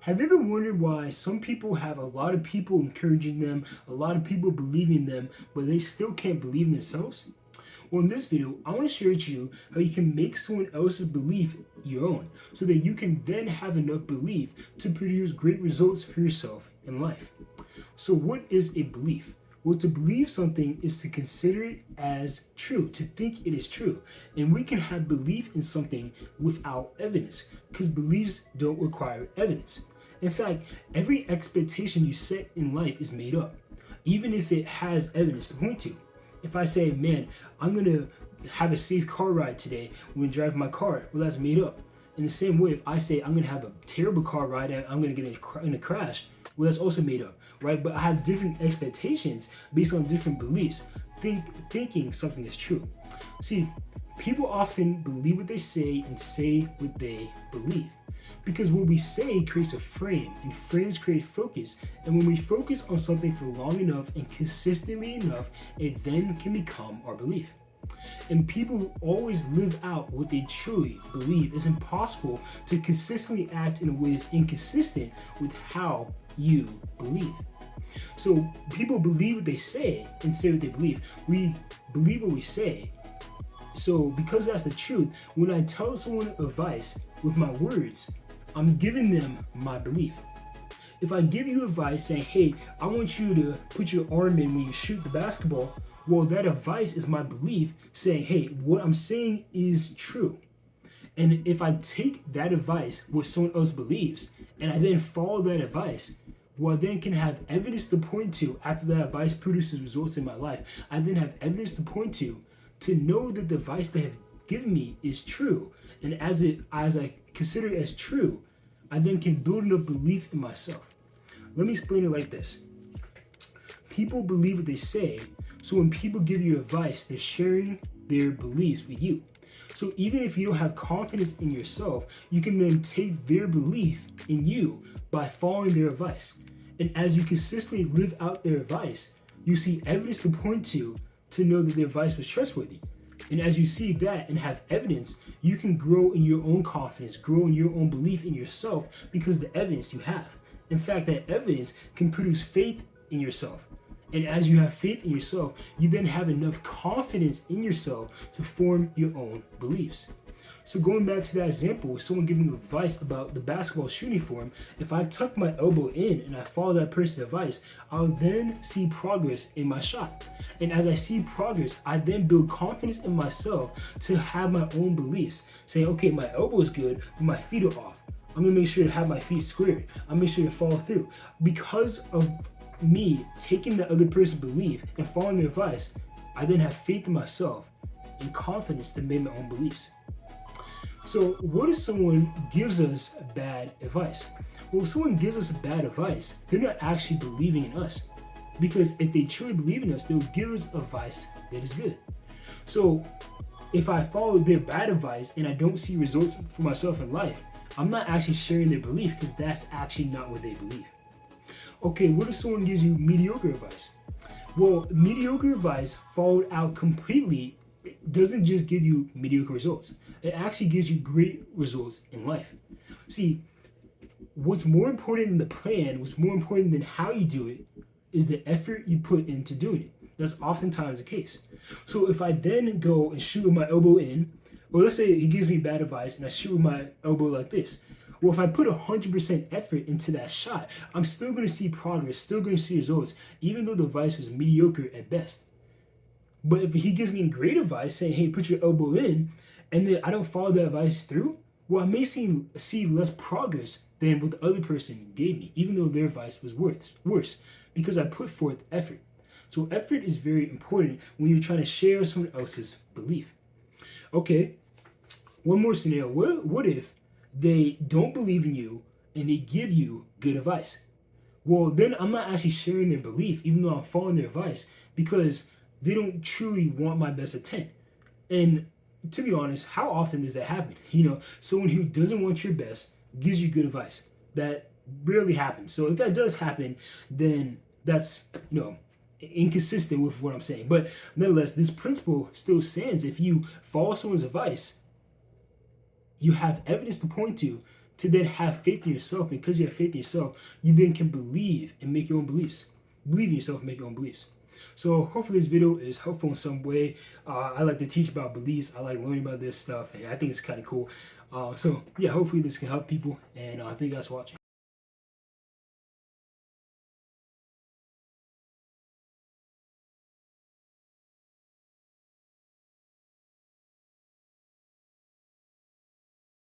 Have you ever wondered why some people have a lot of people encouraging them, a lot of people believing them, but they still can't believe in themselves? Well, in this video, I want to share with you how you can make someone else's belief your own so that you can then have enough belief to produce great results for yourself in life. So, what is a belief? Well, to believe something is to consider it as true, to think it is true. And we can have belief in something without evidence because beliefs don't require evidence. In fact, every expectation you set in life is made up, even if it has evidence to point to. If I say, man, I'm going to have a safe car ride today when driving my car, well, that's made up. In the same way, if I say I'm going to have a terrible car ride and I'm going to get in a crash, well, that's also made up, right? But I have different expectations based on different beliefs, thinking something is true. See, people often believe what they say and say what they believe. Because what we say creates a frame, and frames create focus. And when we focus on something for long enough and consistently enough, it then can become our belief. And people always live out what they truly believe. It's impossible to consistently act in a way that's inconsistent with how you believe. So people believe what they say and say what they believe. We believe what we say. So because that's the truth, when I tell someone advice with my words, I'm giving them my belief. If I give you advice saying, hey, I want you to put your arm in when you shoot the basketball, well, that advice is my belief saying, hey, what I'm saying is true. And if I take that advice, what someone else believes, and I then follow that advice, well, I then can have evidence to point to after that advice produces results in my life. I then have evidence to point to know that the advice they have given me is true. And as I consider it as true, I then can build enough belief in myself. Let me explain it like this. People believe what they say, so when people give you advice, they're sharing their beliefs with you. So even if you don't have confidence in yourself, you can then take their belief in you by following their advice. And as you consistently live out their advice, you see evidence to point to know that their advice was trustworthy. And as you see that and have evidence, you can grow in your own confidence, grow in your own belief in yourself because of the evidence you have. In fact, that evidence can produce faith in yourself. And as you have faith in yourself, you then have enough confidence in yourself to form your own beliefs. So going back to that example, someone giving me advice about the basketball shooting form, if I tuck my elbow in and I follow that person's advice, I'll then see progress in my shot. And as I see progress, I then build confidence in myself to have my own beliefs. Saying, okay, my elbow is good, but my feet are off. I'm gonna make sure to have my feet squared. I'm gonna make sure to follow through. Because of me taking the other person's belief and following their advice, I then have faith in myself and confidence to make my own beliefs. So what if someone gives us bad advice? Well, if someone gives us bad advice, they're not actually believing in us. Because if they truly believe in us, they will give us advice that is good. So if I follow their bad advice and I don't see results for myself in life, I'm not actually sharing their belief because that's actually not what they believe. Okay, what if someone gives you mediocre advice? Well, mediocre advice followed out completely doesn't just give you mediocre results. It actually gives you great results in life. See, what's more important than the plan, what's more important than how you do it, is the effort you put into doing it. That's oftentimes the case. So if I then go and shoot with my elbow in, or let's say he gives me bad advice and I shoot with my elbow like this. Well, if I put 100% effort into that shot, I'm still going to see progress, still going to see results, even though the advice was mediocre at best. But if he gives me great advice saying, hey, put your elbow in, and then I don't follow that advice through, well, I may see less progress than what the other person gave me, even though their advice was worse, because I put forth effort. So effort is very important when you're trying to share someone else's belief. Okay, one more scenario. What if they don't believe in you and they give you good advice? Well, then I'm not actually sharing their belief, even though I'm following their advice, because they don't truly want my best intent. And to be honest, how often does that happen? Someone who doesn't want your best gives you good advice. That rarely happens. So if that does happen, then that's, inconsistent with what I'm saying. But nonetheless, this principle still stands. If you follow someone's advice, you have evidence to point to to then have faith in yourself. And because you have faith in yourself, you then can believe and make your own beliefs. Believe in yourself and make your own beliefs. So hopefully this video is helpful in some way. I like to teach about beliefs. I like learning about this stuff, and I think it's kind of cool. So yeah, hopefully this can help people, and thank you guys for watching.